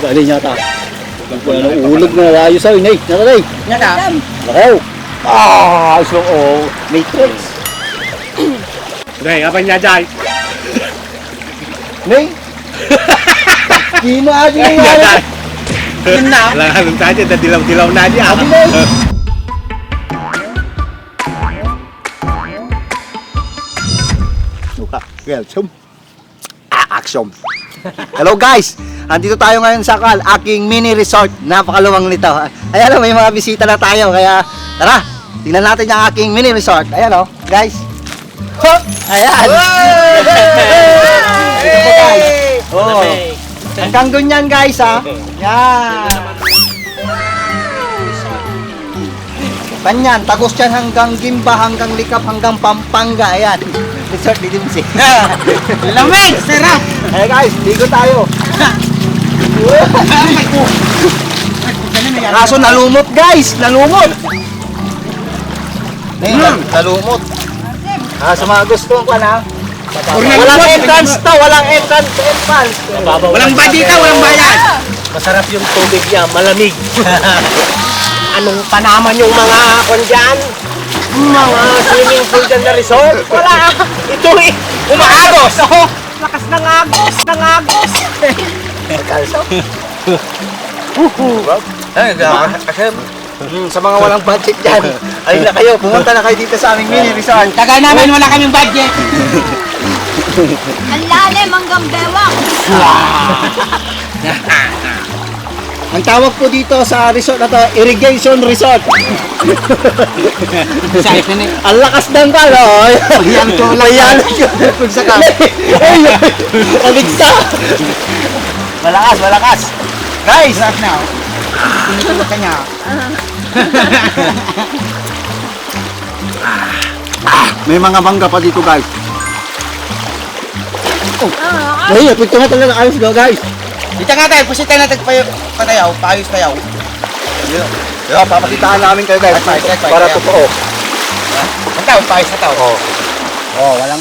Galing yata. Wala na ulog na ayos sa'yo, Nay. Natalay. Nyata. Lakaw. Ah, slow. Oh, Matrix. Nay, apa niya dyan? Nay. Di na aja nga. Yun na. Wala ka nung tayo, dilaw-dilaw na niya. Abi, Nay. Welcome. Action. Hello guys. Andito tayo ngayon sa aking mini resort. Napakaluwang nito. Ayan o, may mga bisita na tayo. Kaya tara, tingnan natin yung aking mini resort. Ayan o, guys. Hop! Ayan. Ito po guys. Oh. Hanggang ganyan guys ha. Yan. Ganyan, tagos yan hanggang Gimba, hanggang Likap, hanggang Pampanga. Ayan. Resort ni Dimsi. Lamig! Sarap! Ayan guys, ligo tayo. Kaso nalumot guys, nalumot. Nalumot. Sa mga gustong ko na. Walang entrance to, walang entrance. Walang badita, walang bayan. Masarap yung tubig niya, malamig. Anong panaman yung mga kon dyan? Mga swimming pool dyan na resort? Wala. Ito eh, umaagos. Lakas ng agos, ng agos. Kalso. Sa mga walang budget dyan, ayun na kayo, pumunta na kayo dito sa aming mini resort. Tagal namin wala kaming budget. Ang lalim hanggang bewang. Ang tawag po dito sa resort na to, irrigation resort. Ang lakas ng palo. Yan ko lang yan. Kung saka. Aligsa. Malakas, malakas. Guys. Sarap na. Tinutulog ka niya. May mga bangga pa dito guys. Oh. Ay, pagka nga talaga ayos daw guys. Dito nga tayo, pusitin natin patayaw, paayos tayaw. Yeah, papakitaan namin kayo guys. Para totoo. Ang tao, paayos na tao. Oh, walang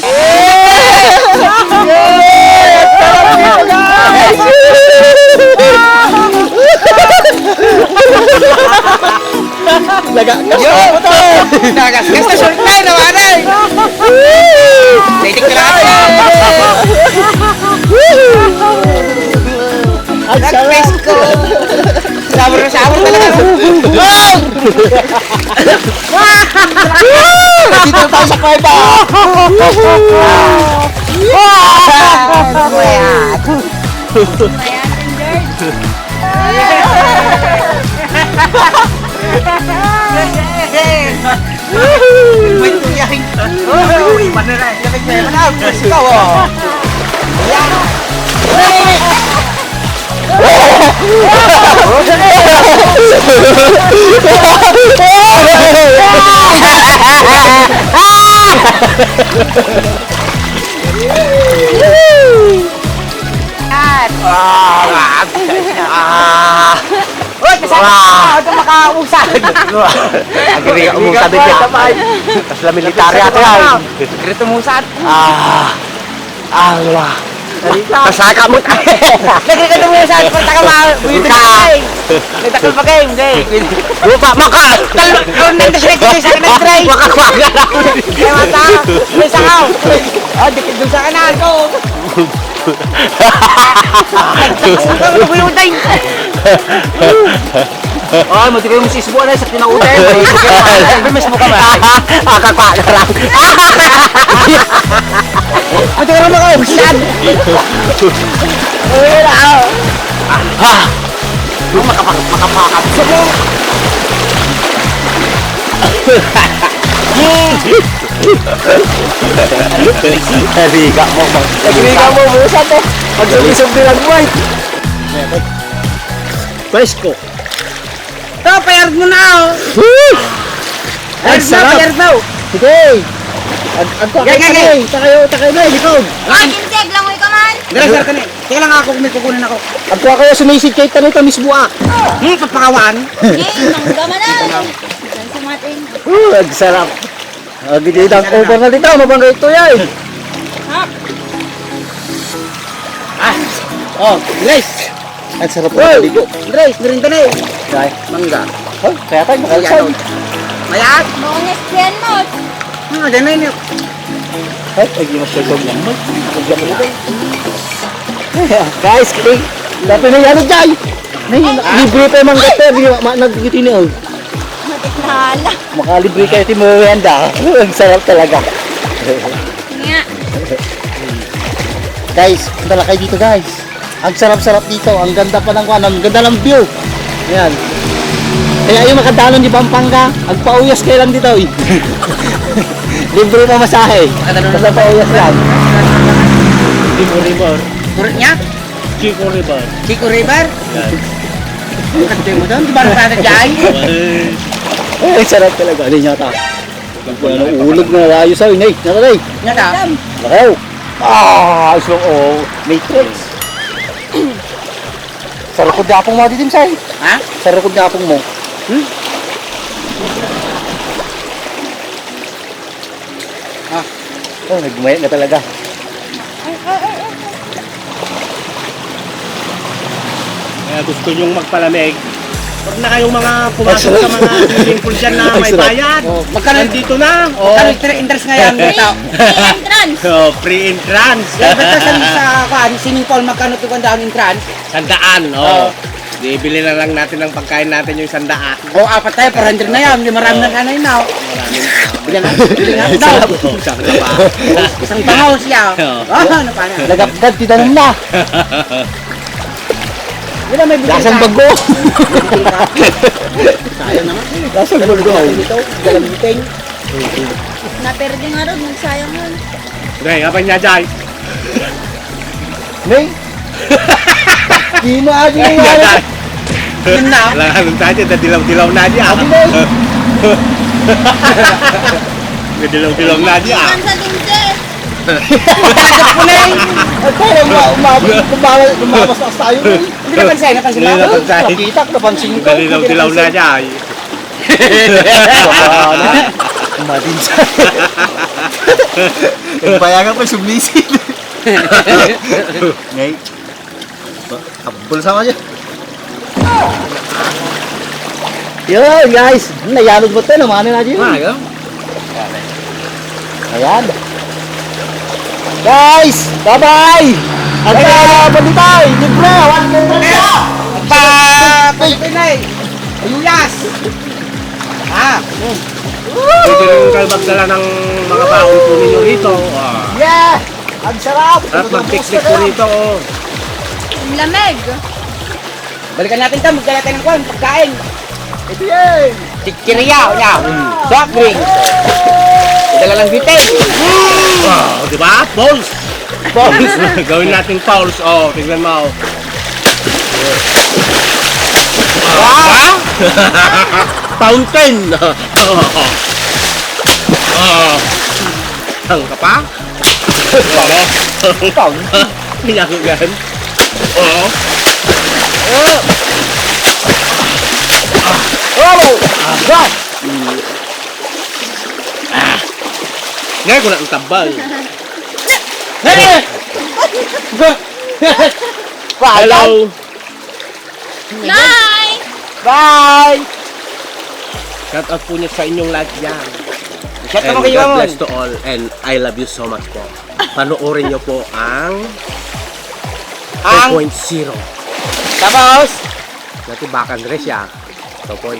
Yo, ito! Nagasgas na short tayo na manay! Dating ka na Nag-press ko! Sabor na sabor talaga! dito tayo sa kwarta. May tuyahing! Uy! Panaray! Lamig na yun! Press ko! Uy! Kasama! Ito makausap! Agri ka umusad din siya. Tapos la militarya ito yan. Grito musat! Allah. Kasaka mo tayo. Nagkikita mo sa akin, taka ma-buyo ka eh. Nagtakal pa kayo, hindi. Lupa, maka. Kung nagtasirek kayo sa akin nag-try. Makakwaga na ako. Kaya mata, may sakaw. Dikit doon sa kanan ko. Ang nabuyutay. Ay, mati kayo masisbo na sa kinautay. Bimis mo ka ba? Kakakwaga lang. Mati ka naman kayo, saan? Makapakat. Nariga mo. Nagriga mo, busan eh. Pag-sumisog din ang buhay. Presko. Ito, payard mo na oh. Ay, sarap. Payard daw. Sige. Takay na, likod. Inseg lang mo ka man. Gara ka na. Teka lang ako, may kukunin ako. Agwa kayo sumisid kay tanong tamis buak. Papakawan. Yay, nangga man na. Saan sa matin? Ang sarap. Gididang over na dito, mabangga ito yan. Ha? Oh, guys. Ang sarap na ligo. Andres, merinda na eh. Dahil, Mangga. oh, kaya tayo makalsay. Mayat. Bonus yan mo. Dyan na yun. Ay, hindi mas kagawin lang. Guys, kilig. Dati na yan, Jai. Libre pa yung mga gater. Nagigiti niyo. Matik na hala. Makalibre kayo ti merienda. Ang sarap talaga. Nga. Guys, punta lang kayo dito, guys. Ang sarap-sarap dito. Ang ganda pa ng kuwan. Ang ganda ng view. Ayan. Kaya yung makadalon di Pampanga, agpauyas kayo lang dito. Eh. Libre pa masahe. Basta pauyas lang. Chico River. Kurut niya? Chico River. Chico River? Kantay mo doon, di ba nakata dyan? Ay, sarap talaga. Ano yata? Ulog na ayos sa'yo. Nay, nakalay. Nyata? Nakaw. Ah, so, oh, matrix. Sarukod na apong mo dito, Say. Ha? Sarukod na apong mo. Ah. Oh, nagmayat na talaga. Kaya gusto nyong magpalamig. Huwag na kayong mga pumasok sa mga swimming pool dyan na may bayad. Magkano Nandito na. Magkano interest ngayon? Ito. Free entrance. Oh, free entrance. Basta sa swimming pool, magkano ito ang down entrance? 100. Oh. Bibili na lang natin ng pagkain natin yung 100. O, apat tayo, 400 na yan. Hindi marami na kanay na. Bilang daw. Sabi ka pa. Isang bangaw siya. Ano pa na? Nagapdad, titanong na. Wala may bigay Lasang ka. bago. Sayang naman. Lasang bago. Ito, galamiting. Naperde nga rin. Nagsayang yun. Okay, kapag niya dyan. May. Di mo agi na yan. Yun na. Wala ka nung tayo, dilaw-dilaw na dyan. Abi na. Dilaw-dilaw na dyan. Ikan sa dinse. Punay. Ay, parang lumabas tayo. Hindi napansin, napansin ba? Nakita ko, napansin ko. Dilaw-dilaw na dyan. Kumadin siya. Nagbayagan ko, sumisid. Ngay. Kabul sama niya. Yun, guys. Nayanod mo ito. Namanin na dyan. Ayan. Guys, bye-bye! Ang balik tayo! Libre! 100 na! Pinay. Ayulas. Pwede rin kayo magdala ng mga baon po ninyo rito. Yeah! Ang sarap! At mag-picnic po rito. Ang lamig. Balikan natin ito, magdala tayo ng kwan, pagkain. Ito yan! Tikiriya, niya. Soft drinks. Dala ng bitin. Wow, di ba? Balls! Balls! Gawin natin fouls. Oh, tignan mo. Wow! Fountain! Ang ka pa? Fountain? Pinakagan? Oo. Oh! God! Ngayon ko na ang tabal. Hello! Bye! Bye! Shout out po niya sa inyong lahat yan. Shout And out kayo, God Mamon. bless to all. And I love you so much po. Panoorin niyo po ang 2.0. Tapos, Dati bakan rin siya. 2.0.